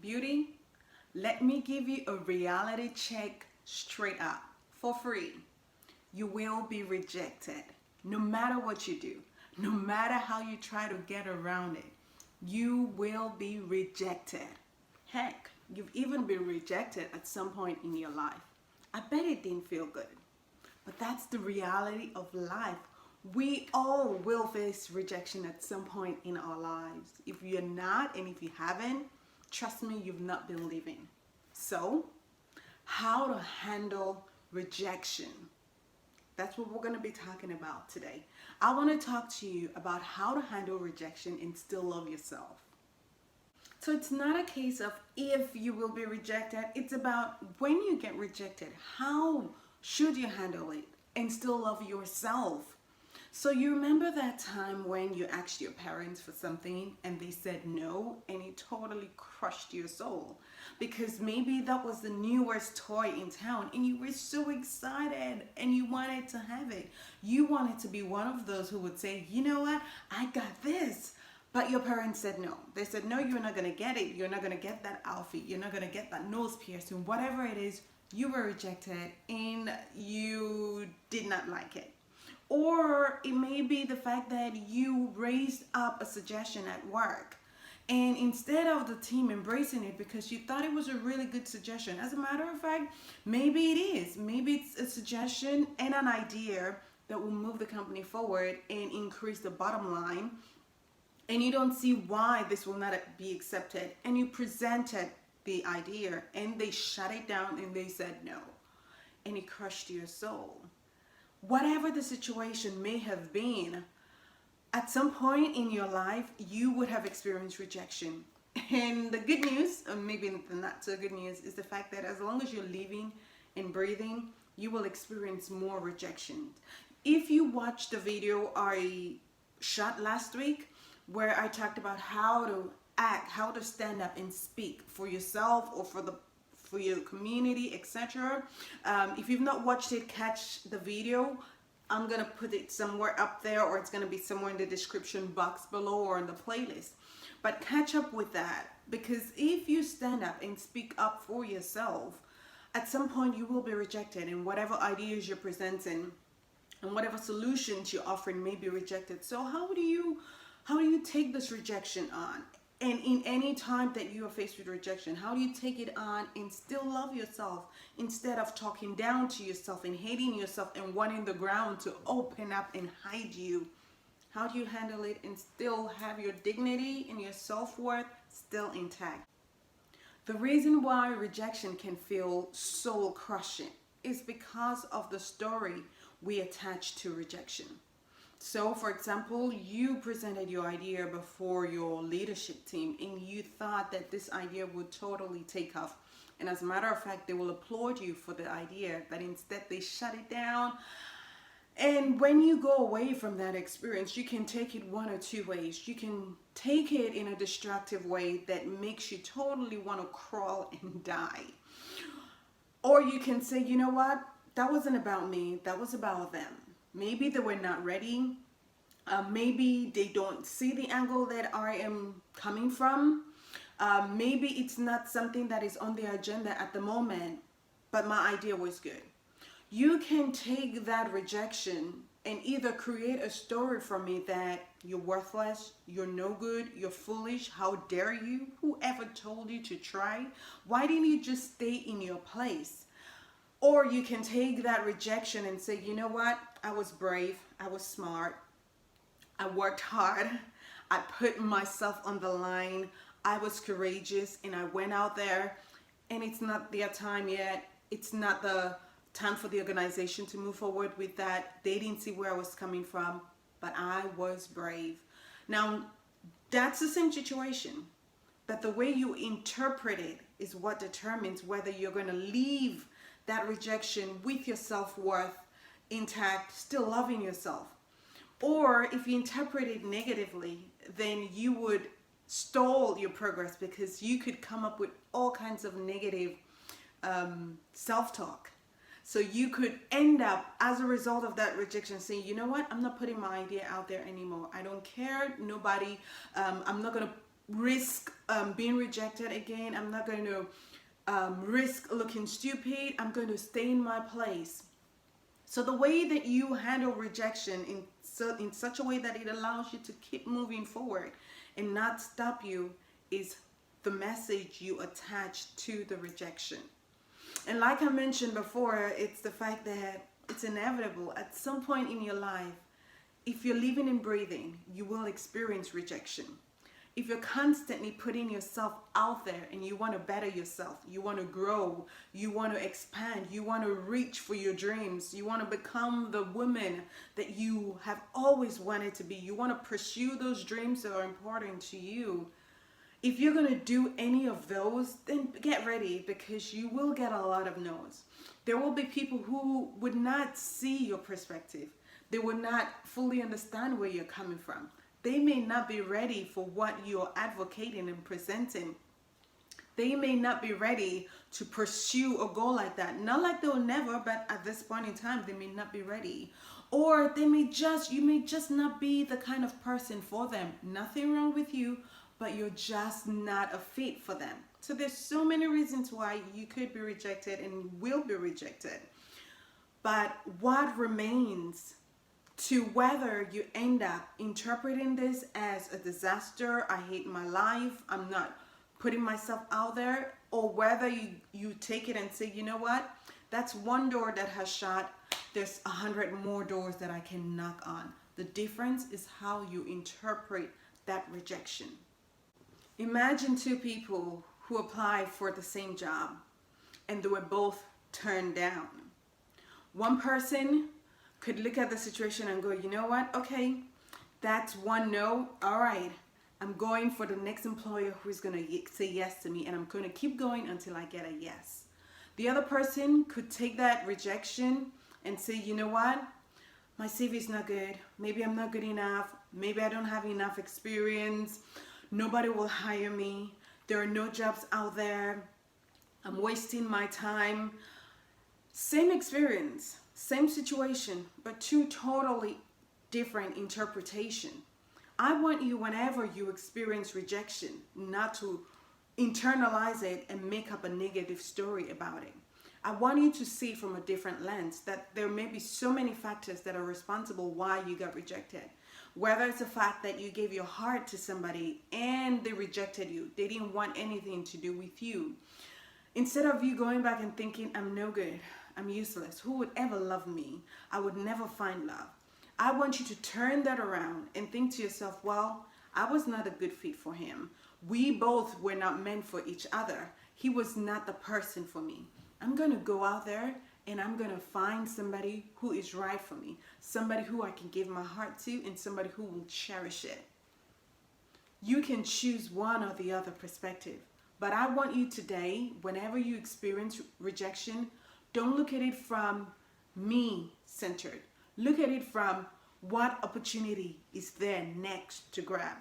Beauty, let me give you a reality check straight up for free. You will be rejected no matter what you do, no matter how you try to get around it. You will be rejected. Heck, you've even been rejected at some point in your life. I bet it didn't feel good, but that's the reality of life. We all will face rejection at some point in our lives. If you're not, and if you haven't, trust me, you've not been living. So, how to handle rejection. That's what we're going to be talking about today. I want to talk to you about how to handle rejection and still love yourself. So it's not a case of if you will be rejected. It's about when you get rejected, how should you handle it and still love yourself? So you remember that time when you asked your parents for something and they said no, and it totally crushed your soul because maybe that was the newest toy in town and you were so excited and you wanted to have it. You wanted to be one of those who would say, you know what, I got this. But your parents said no. They said, no, you're not going to get it. You're not going to get that outfit. You're not going to get that nose piercing. Whatever it is, you were rejected and you did not like it. Or it may be the fact that you raised up a suggestion at work, and instead of the team embracing it because you thought it was a really good suggestion, as a matter of fact, maybe it is. Maybe it's a suggestion and an idea that will move the company forward and increase the bottom line, and you don't see why this will not be accepted, and you presented the idea and they shut it down and they said no, and it crushed your soul. Whatever the situation may have been, at some point in your life, you would have experienced rejection. And the good news, or maybe the not so good news, is the fact that as long as you're living and breathing, you will experience more rejection. If you watched the video I shot last week, where I talked about how to act, how to stand up and speak for yourself or for your community, etc. If you've not watched it, catch the video. I'm gonna put it somewhere up there, or it's gonna be somewhere in the description box below or in the playlist. But catch up with that, because if you stand up and speak up for yourself, at some point you will be rejected, and whatever ideas you're presenting and whatever solutions you're offering may be rejected. So how do you take this rejection on? And in any time that you are faced with rejection, how do you take it on and still love yourself instead of talking down to yourself and hating yourself and wanting the ground to open up and hide you? How do you handle it and still have your dignity and your self-worth still intact? The reason why rejection can feel soul crushing is because of the story we attach to rejection. So, for example, you presented your idea before your leadership team and you thought that this idea would totally take off. And as a matter of fact, they will applaud you for the idea, but instead they shut it down. And when you go away from that experience, you can take it one or two ways. You can take it in a destructive way that makes you totally want to crawl and die. Or you can say, you know what, that wasn't about me, that was about them. Maybe they were not ready. Maybe they don't see the angle that I am coming from. Maybe it's not something that is on their agenda at the moment, but my idea was good. You can take that rejection and either create a story from me that you're worthless, you're no good, you're foolish, how dare you, whoever told you to try? Why didn't you just stay in your place? Or you can take that rejection and say, you know what, I was brave, I was smart, I worked hard, I put myself on the line, I was courageous, and I went out there, and it's not their time yet. It's not the time for the organization to move forward with that. They didn't see where I was coming from, but I was brave. Now, that's the same situation, but the way you interpret it is what determines whether you're going to leave that rejection with your self-worth intact, still loving yourself. Or if you interpret it negatively, then you would stall your progress because you could come up with all kinds of negative self-talk. So you could end up, as a result of that rejection, saying, you know what, I'm not putting my idea out there anymore. I don't care, nobody, I'm not going to risk being rejected again. I'm not going to risk looking stupid. I'm going to stay in my place. So the way that you handle rejection in such a way that it allows you to keep moving forward and not stop you is the message you attach to the rejection. And like I mentioned before, it's the fact that it's inevitable. At some point in your life, if you're living and breathing, you will experience rejection. If you're constantly putting yourself out there and you want to better yourself, you want to grow, you want to expand, you want to reach for your dreams, you want to become the woman that you have always wanted to be, you want to pursue those dreams that are important to you. If you're going to do any of those, then get ready, because you will get a lot of no's. There will be people who would not see your perspective. They would not fully understand where you're coming from. They may not be ready for what you're advocating and presenting. They may not be ready to pursue a goal like that. Not like they'll never, but at this point in time, they may not be ready. Or you may just not be the kind of person for them. Nothing wrong with you, but you're just not a fit for them. So there's so many reasons why you could be rejected and will be rejected. But what remains to whether you end up interpreting this as a disaster, I hate my life, I'm not putting myself out there, or whether you take it and say, you know what, that's one door that has shut, there's 100 more doors that I can knock on. The difference is how you interpret that rejection. Imagine two people who applied for the same job and they were both turned down. One person could look at the situation and go, you know what, okay, that's one no, all right, I'm going for the next employer who's going to say yes to me, and I'm going to keep going until I get a yes. The other person could take that rejection and say, you know what, my CV is not good, maybe I'm not good enough, maybe I don't have enough experience, nobody will hire me, there are no jobs out there, I'm wasting my time. Same experience, same situation, but two totally different interpretation. I want you, whenever you experience rejection, not to internalize it and make up a negative story about it. I want you to see from a different lens that there may be so many factors that are responsible why you got rejected. Whether it's the fact that you gave your heart to somebody and they rejected you, they didn't want anything to do with you. Instead of you going back and thinking, I'm no good, I'm useless, who would ever love me? I would never find love. I want you to turn that around and think to yourself, well, I was not a good fit for him. We both were not meant for each other. He was not the person for me. I'm going to go out there and I'm going to find somebody who is right for me, somebody who I can give my heart to, and somebody who will cherish it. You can choose one or the other perspective. But I want you today, whenever you experience rejection, don't look at it from me-centered. Look at it from what opportunity is there next to grab.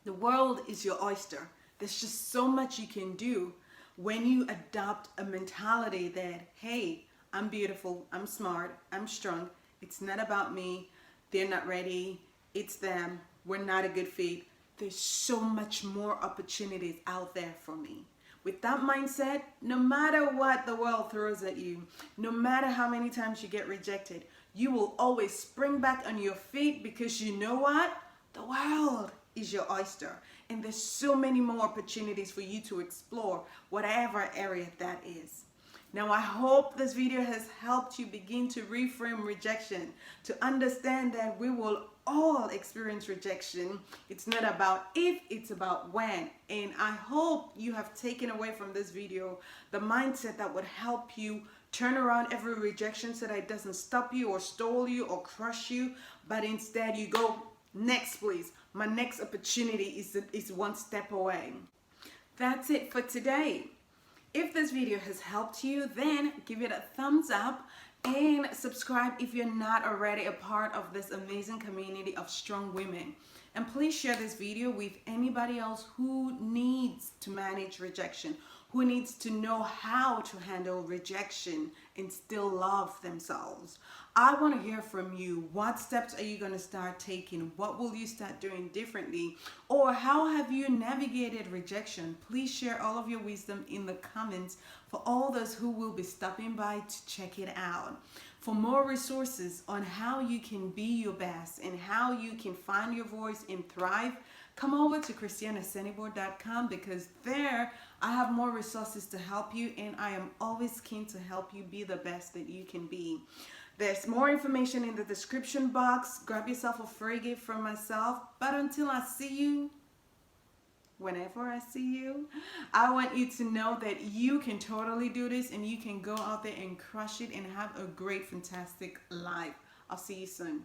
The world is your oyster. There's just so much you can do when you adopt a mentality that, hey, I'm beautiful, I'm smart, I'm strong. It's not about me. They're not ready. It's them. We're not a good fit. There's so much more opportunities out there for me. With that mindset, no matter what the world throws at you, no matter how many times you get rejected, you will always spring back on your feet, because you know what? The world is your oyster. And there's so many more opportunities for you to explore, whatever area that is. Now, I hope this video has helped you begin to reframe rejection, to understand that we will all experience rejection. It's not about if, it's about when. And I hope you have taken away from this video the mindset that would help you turn around every rejection so that it doesn't stop you or stall you or crush you, but instead you go, next please. My next opportunity is one step away. That's it for today. If this video has helped you, then give it a thumbs up and subscribe if you're not already a part of this amazing community of strong women. And please share this video with anybody else who needs to manage rejection, who needs to know how to handle rejection and still love themselves. I want to hear from you. What steps are you going to start taking? What will you start doing differently? Or how have you navigated rejection? Please share all of your wisdom in the comments for all those who will be stopping by to check it out. For more resources on how you can be your best and how you can find your voice and thrive, come over to christianasenibor.com, because there I have more resources to help you, and I am always keen to help you be the best that you can be. There's more information in the description box. Grab yourself a free gift from myself. But until I see you, whenever I see you, I want you to know that you can totally do this, and you can go out there and crush it and have a great, fantastic life. I'll see you soon.